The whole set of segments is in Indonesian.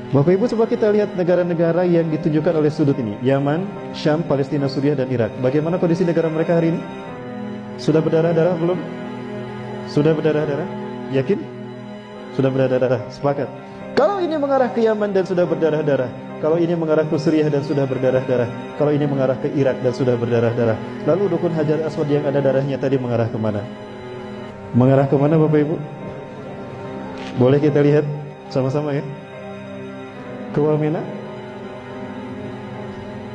Bapak Ibu, coba kita lihat negara-negara yang ditunjukkan oleh sudut ini. Yaman, Syam, Palestina, Suriah, dan Irak. Bagaimana kondisi negara mereka hari ini? Sudah berdarah-darah belum? Sudah berdarah-darah? Yakin? Sudah berdarah-darah? Sepakat. Kalau ini mengarah ke Yaman dan sudah berdarah-darah, kalau ini mengarah ke Suriah dan sudah berdarah-darah, kalau ini mengarah ke Irak dan sudah berdarah-darah, lalu Rukun Hajar Aswad yang ada darahnya tadi mengarah kemana? Mengarah kemana Bapak Ibu? Boleh kita lihat sama-sama ya? Ke Wamena?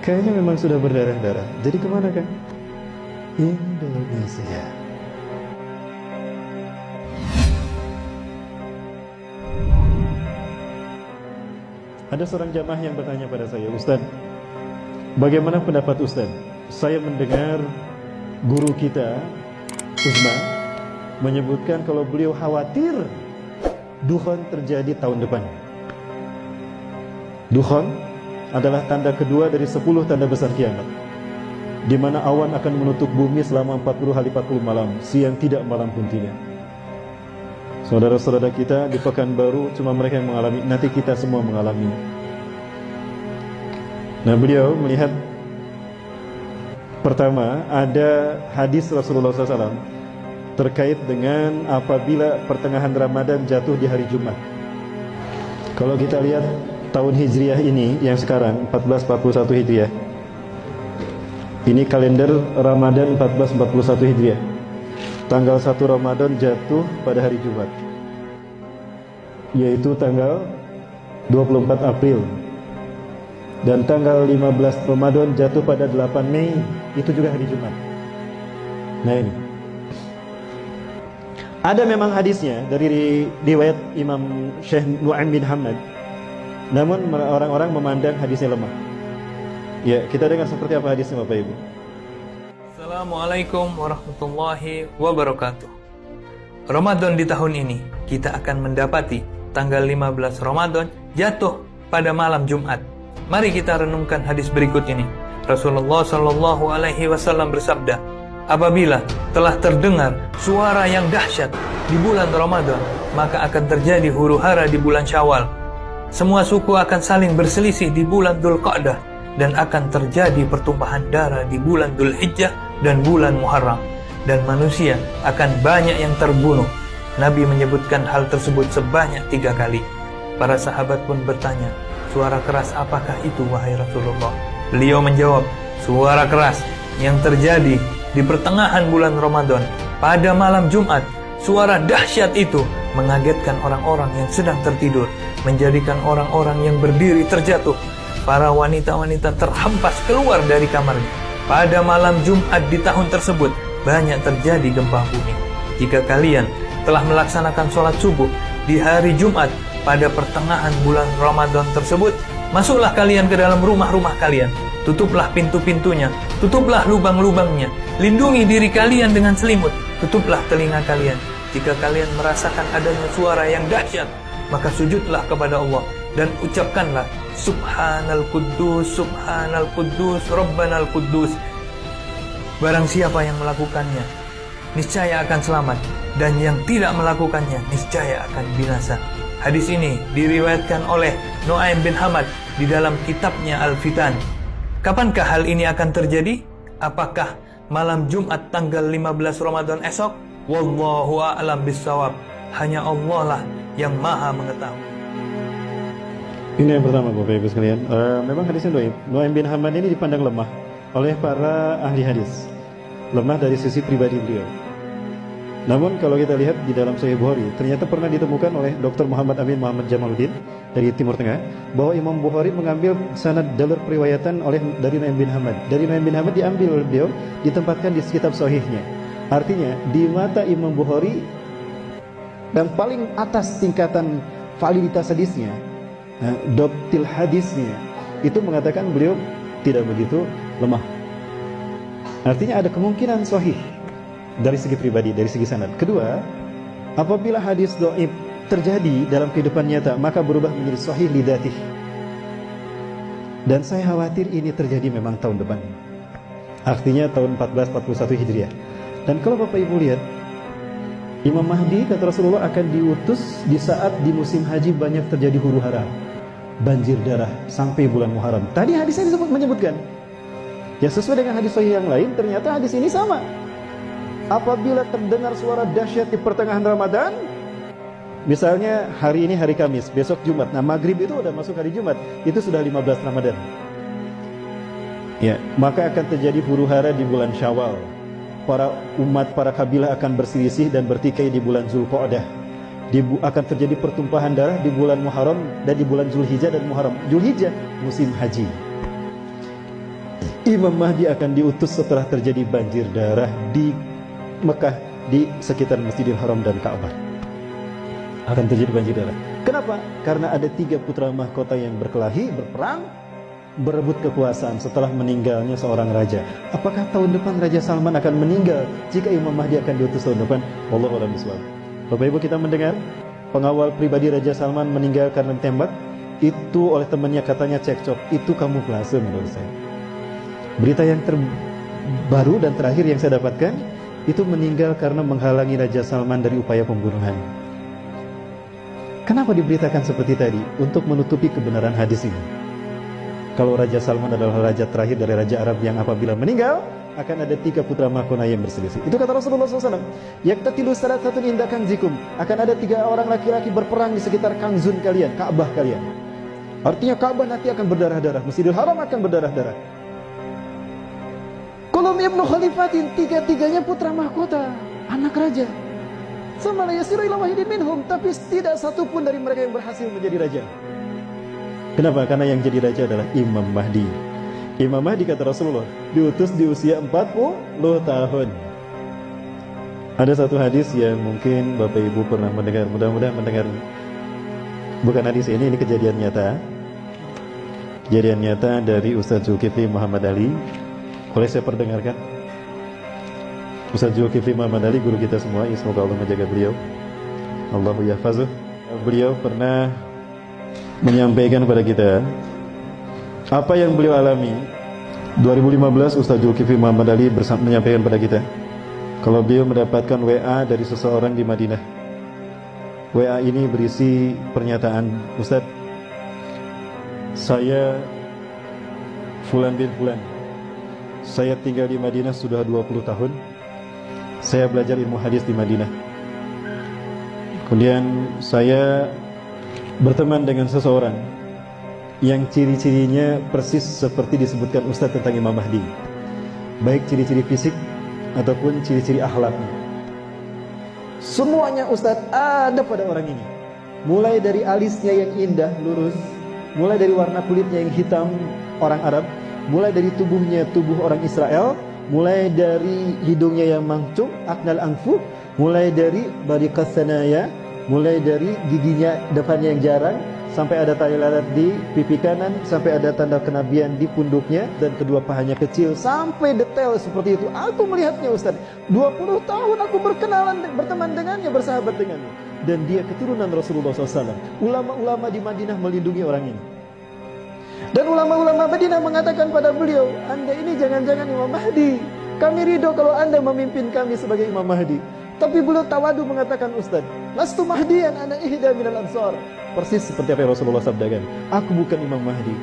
Kayaknya memang sudah berdarah-darah. Jadi kemana kan? Indonesia. Ada seorang jamaah yang bertanya pada saya, Ustaz, bagaimana pendapat Ustaz? Saya mendengar guru kita, Uzma, menyebutkan kalau beliau khawatir Dukhon terjadi tahun depan. Dukhon adalah tanda kedua dari 10 tanda besar kiamat, di mana awan akan menutup bumi selama 40 hari 40 malam, siang tidak, malam pun tidak. Saudara-saudara kita di Pekanbaru cuma mereka yang mengalami, nanti kita semua mengalami. Nah, beliau melihat pertama ada hadis Rasulullah SAW terkait dengan apabila pertengahan Ramadan jatuh di hari Jumat. Kalau kita lihat tahun Hijriah ini yang sekarang 1441 Hijriah, ini kalender Ramadan 1441 Hijriah. Tanggal 1 Ramadan jatuh pada hari Jumat, yaitu tanggal 24 April. Dan tanggal 15 Ramadan jatuh pada 8 Mei, itu juga hari Jumat. Nah ini ada memang hadisnya dari riwayat Imam Syekh Nu'aim bin Hamad, namun orang-orang memandang hadisnya lemah. Ya, kita dengar seperti apa hadisnya Bapak Ibu. Assalamualaikum warahmatullahi wabarakatuh. Ramadan di tahun ini kita akan mendapati tanggal 15 Ramadan jatuh pada malam Jumat. Mari kita renungkan hadis berikut ini. Rasulullah Shallallahu Alaihi Wasallam bersabda, apabila telah terdengar suara yang dahsyat di bulan Ramadan, maka akan terjadi huru-hara di bulan Syawal. Semua suku akan saling berselisih di bulan Dzulqa'dah, dan akan terjadi pertumpahan darah di bulan Dzulhijjah dan bulan Muharram, dan manusia akan banyak yang terbunuh. Nabi menyebutkan hal tersebut sebanyak 3 kali. Para sahabat pun bertanya, suara keras apakah itu wahai Rasulullah? Beliau menjawab, suara keras yang terjadi di pertengahan bulan Ramadan pada malam Jumat. Suara dahsyat itu mengagetkan orang-orang yang sedang tertidur, menjadikan orang-orang yang berdiri terjatuh. Para wanita-wanita terhempas keluar dari kamarnya. Pada malam Jumat di tahun tersebut banyak terjadi gempa bumi. Jika kalian telah melaksanakan sholat subuh di hari Jumat pada pertengahan bulan Ramadan tersebut, masuklah kalian ke dalam rumah-rumah kalian, tutuplah pintu-pintunya, tutuplah lubang-lubangnya, lindungi diri kalian dengan selimut, tutuplah telinga kalian. Jika kalian merasakan adanya suara yang dahsyat, maka sujudlah kepada Allah dan ucapkanlah Subhanal Quddus, Subhanal Quddus, Rabbanal Quddus. Barang siapa yang melakukannya, niscaya akan selamat, dan yang tidak melakukannya niscaya akan binasa. Hadis ini diriwayatkan oleh Nu'aim bin Hamad di dalam kitabnya Al-Fitan. Kapankah hal ini akan terjadi? Apakah malam Jumat tanggal 15 Ramadan esok? Wallahu a'lam bissawab. Hanya Allah lah yang maha mengetahui. Ini yang pertama Bapak Ibu sekalian. Memang hadisnya Nu'aim bin Hamad ini dipandang lemah oleh para ahli hadis. Lemah dari sisi pribadi beliau. Namun kalau kita lihat di dalam Sahih Bukhari, ternyata pernah ditemukan oleh Dr. Muhammad Amin Muhammad Jamaluddin dari Timur Tengah, bahwa Imam Bukhari mengambil sanad jalur periwayatan dari Nu'aim bin Hamad. Dari Nu'aim bin Hamad diambil oleh beliau, ditempatkan di kitab Sahihnya. Artinya di mata Imam Bukhari dan paling atas tingkatan validitas hadisnya, doptil hadisnya, itu mengatakan beliau tidak begitu lemah. Artinya ada kemungkinan sahih dari segi pribadi, dari segi sanad. Kedua, apabila hadis dhaif terjadi dalam kehidupan nyata, maka berubah menjadi sahih lidatih. Dan saya khawatir ini terjadi memang tahun depan. Artinya tahun 1441 Hijriah. Dan kalau Bapak Ibu lihat, Imam Mahdi kata Rasulullah akan diutus di saat di musim haji banyak terjadi huru-hara. banjir darah sampai bulan Muharram. Tadi hadisnya menyebutkan. Ya sesuai dengan hadis sahih yang lain, ternyata hadis ini sama. Apabila terdengar suara dahsyat di pertengahan Ramadan, misalnya hari ini hari Kamis, besok Jumat. Nah, maghrib itu udah masuk hari Jumat, itu sudah 15 Ramadan. Ya, maka akan terjadi huru-hara di bulan Syawal. Para umat, para kabilah akan berselisih dan bertikai di bulan Zulqa'dah. Akan terjadi pertumpahan darah di bulan Muharram dan di bulan Zulhijjah dan Muharram. Zulhijjah musim haji. Imam Mahdi akan diutus setelah terjadi banjir darah di Mekah, di sekitar Masjidil Haram dan Ka'bah. Akan terjadi banjir darah. Kenapa? Karena ada 3 putra mahkota yang berkelahi, berperang, berebut kekuasaan setelah meninggalnya seorang raja. Apakah tahun depan Raja Salman akan meninggal jika Imam Mahdi akan diutus tahun depan? Wallahu a'lam bishawab. Bapak Ibu, kita mendengar pengawal pribadi Raja Salman meninggal karena ditembak. Itu oleh temannya, katanya cekcok. Itu kamuflase menurut saya. Berita yang terbaru dan terakhir yang saya dapatkan, itu meninggal karena menghalangi Raja Salman dari upaya pembunuhan. Kenapa diberitakan seperti tadi? Untuk menutupi kebenaran hadis ini. Kalau Raja Salman adalah raja terakhir dari raja Arab yang apabila meninggal akan ada 3 putra mahkota yang berselisih. Itu kata Rasulullah SAW. Yaktatilu salasatun inda kanzikum. Akan ada 3 orang laki-laki berperang di sekitar kanzun kalian, Ka'bah kalian. Artinya Ka'bah nanti akan berdarah-darah, Masjidil Haram akan berdarah-darah. Kulum ibnu khalifatin, 3-3-nya putra mahkota, anak raja. Sama la yasiru ila wahidin minhum, tapi tidak satu pun dari mereka yang berhasil menjadi raja. Kenapa? Karena yang jadi raja adalah Imam Mahdi. Imam Mahdi, kata Rasulullah, diutus di usia 40 tahun. Ada satu hadis yang mungkin Bapak Ibu pernah mendengar, mudah-mudahan mendengar. Bukan hadis ini kejadian nyata. Kejadian nyata dari Ustaz Zulkifli Muhammad Ali. Boleh saya perdengarkan? Ustaz Zulkifli Muhammad Ali, guru kita semua, semoga Allah menjaga beliau. Allahu yahfazuh. Beliau pernah menyampaikan kepada kita apa yang beliau alami. 2015 Ustaz Zulkifli Muhammad Ali menyampaikan kepada kita kalau beliau mendapatkan WA dari seseorang di Madinah. WA ini berisi pernyataan, Ustaz, saya Fulan bin Fulan, saya tinggal di Madinah sudah 20 tahun. Saya belajar ilmu hadis di Madinah. Kemudian saya berteman dengan seseorang yang ciri-cirinya persis seperti disebutkan Ustaz tentang Imam Mahdi, baik ciri-ciri fisik ataupun ciri-ciri akhlaknya. Semuanya Ustaz ada pada orang ini. Mulai dari alisnya yang indah, lurus, mulai dari warna kulitnya yang hitam, orang Arab, mulai dari tubuhnya tubuh orang Israel, mulai dari hidungnya yang mancung, aknal anfu, mulai dari bariqas sanaya, mulai dari giginya depannya yang jarang, sampai ada tali lalat di pipi kanan, sampai ada tanda kenabian di punduknya, dan kedua pahanya kecil, sampai detail seperti itu. Aku melihatnya Ustaz, 20 tahun aku berkenalan, berteman dengannya, bersahabat dengannya, dan dia keturunan Rasulullah SAW. Ulama-ulama di Madinah melindungi orang ini. Dan ulama-ulama Madinah mengatakan pada beliau, Anda ini jangan-jangan Imam Mahdi. Kami ridho kalau Anda memimpin kami sebagai Imam Mahdi. Tapi beliau tawadu mengatakan, Ustaz, lastu mahdiyan ana ihda minal ansar. Persis seperti apa yang Rasulullah sabdakan. Aku bukan Imam Mahdi.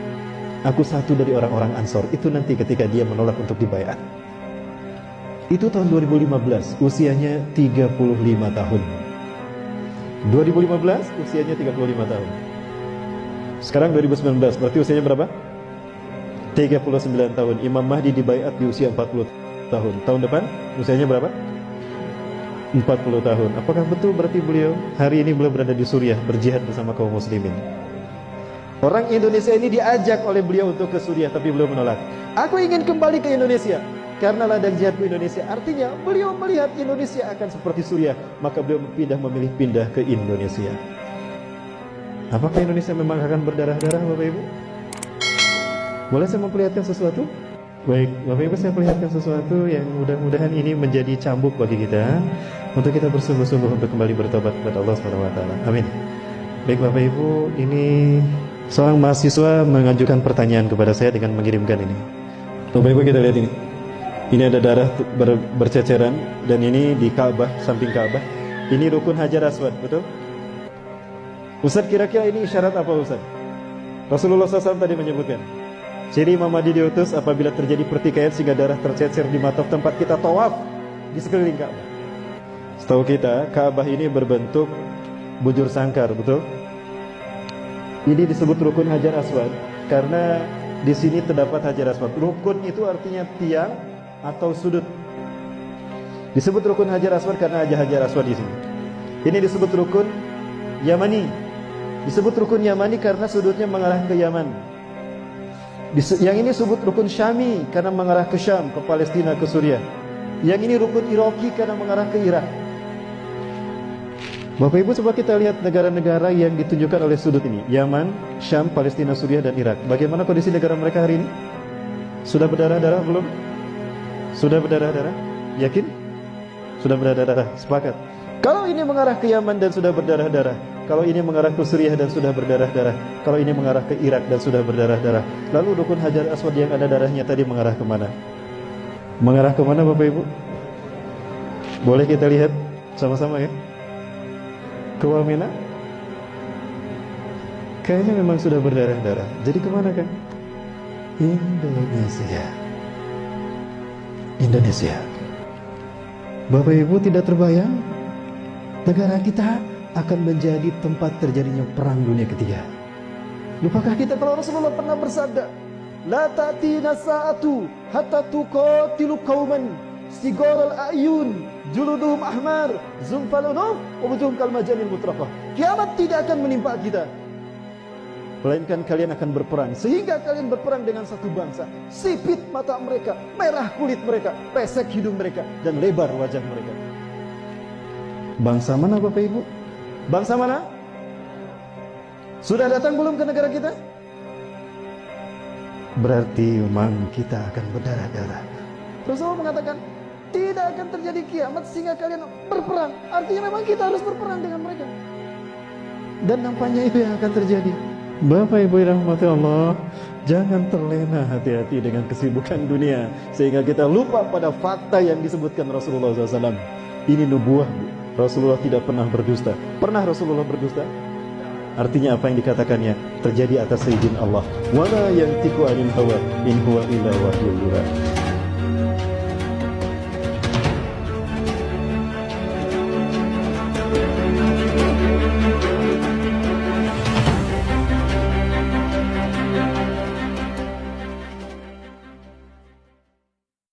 Aku satu dari orang-orang Ansor. Itu nanti ketika dia menolak untuk dibaiat. Itu tahun 2015, usianya 35 tahun. 2015, usianya 35 tahun. Sekarang 2019, berarti usianya berapa? 39 tahun. Imam Mahdi dibaiat di usia 40 tahun. Tahun depan usianya berapa? 40 tahun. Apakah betul berarti beliau hari ini beliau berada di Suriah berjihad bersama kaum muslimin? Orang Indonesia ini diajak oleh beliau untuk ke Suriah, tapi beliau menolak. Aku ingin kembali ke Indonesia karena ladang jihadku Indonesia. Artinya beliau melihat Indonesia akan seperti Suriah, maka beliau memilih pindah ke Indonesia. Apakah Indonesia memang akan berdarah-darah, Bapak Ibu? Boleh saya memperlihatkan sesuatu? Baik, Bapak Ibu, saya perlihatkan sesuatu yang mudah-mudahan ini menjadi cambuk bagi kita untuk kita bersungguh-sungguh untuk kembali bertobat kepada Allah SWT. Amin. Baik Bapak Ibu, ini seorang mahasiswa mengajukan pertanyaan kepada saya dengan mengirimkan ini. Bapak Ibu, kita lihat ini. Ini ada darah berceceran, dan ini di Ka'bah, samping Ka'bah. Ini rukun Hajar Aswad, betul? Ustaz, kira-kira ini isyarat apa Ustaz? Rasulullah SAW tadi menyebutkan, ciri Imam Mahdi diutus apabila terjadi pertikaian sehingga darah tercecer di mata tempat kita tawaf di sekeliling Ka'bah. Setahu kita, Ka'bah ini berbentuk bujur sangkar, betul? Ini disebut rukun Hajar Aswad karena di sini terdapat Hajar Aswad. Rukun itu artinya tiang atau sudut. Disebut rukun Hajar Aswad karena ada Hajar Aswad di sini. Ini disebut rukun Yamani. Disebut rukun Yamani karena sudutnya mengarah ke Yaman. Yang ini disebut rukun Syami karena mengarah ke Syam, ke Palestina, ke Suriah. Yang ini rukun Iraki karena mengarah ke Irak. Bapak Ibu, coba kita lihat negara-negara yang ditunjukkan oleh sudut ini. Yaman, Syam, Palestina, Suriah, dan Irak. Bagaimana kondisi negara mereka hari ini? Sudah berdarah-darah belum? Sudah berdarah-darah? Yakin? Sudah berdarah-darah? Sepakat. Kalau ini mengarah ke Yaman dan sudah berdarah-darah, kalau ini mengarah ke Suriah dan sudah berdarah-darah, kalau ini mengarah ke Irak dan sudah berdarah-darah, lalu rukun Hajar Aswad yang ada darahnya tadi mengarah kemana? Mengarah kemana Bapak Ibu? Boleh kita lihat sama-sama ya? Ke Wamena? Kayaknya memang sudah berdarah-darah. Jadi kemana kan? Indonesia. Indonesia. Bapak Ibu, tidak terbayang negara kita akan menjadi tempat terjadinya perang dunia ketiga. Lupakah kita kalau Rasulullah pernah bersabda, la ta'tina sa'atu hatta tuqatilu qauman sigaral a'yun juluduhum ahmar zumfal unuf wujuhum kal majanil mutrafah. Kiamat tidak akan menimpa kita, melainkan kalian akan berperang sehingga kalian berperang dengan satu bangsa. Sipit mata mereka, merah kulit mereka, pesek hidung mereka, dan lebar wajah mereka. Bangsa mana Bapak Ibu? Bangsa mana? Sudah datang belum ke negara kita? Berarti memang kita akan berdarah-darah. Rasulullah mengatakan tidak akan terjadi kiamat sehingga kalian berperang. Artinya memang kita harus berperang dengan mereka. Dan nampaknya itu yang akan terjadi. Bapak Ibu yang dirahmati Allah, jangan terlena hati-hati dengan kesibukan dunia sehingga kita lupa pada fakta yang disebutkan Rasulullah SAW. Ini nubuah. Rasulullah tidak pernah berdusta. Pernah Rasulullah berdusta? Artinya apa yang dikatakannya terjadi atas izin Allah. Wala yantiqu anil hawa in huwa illa wahyun yuha.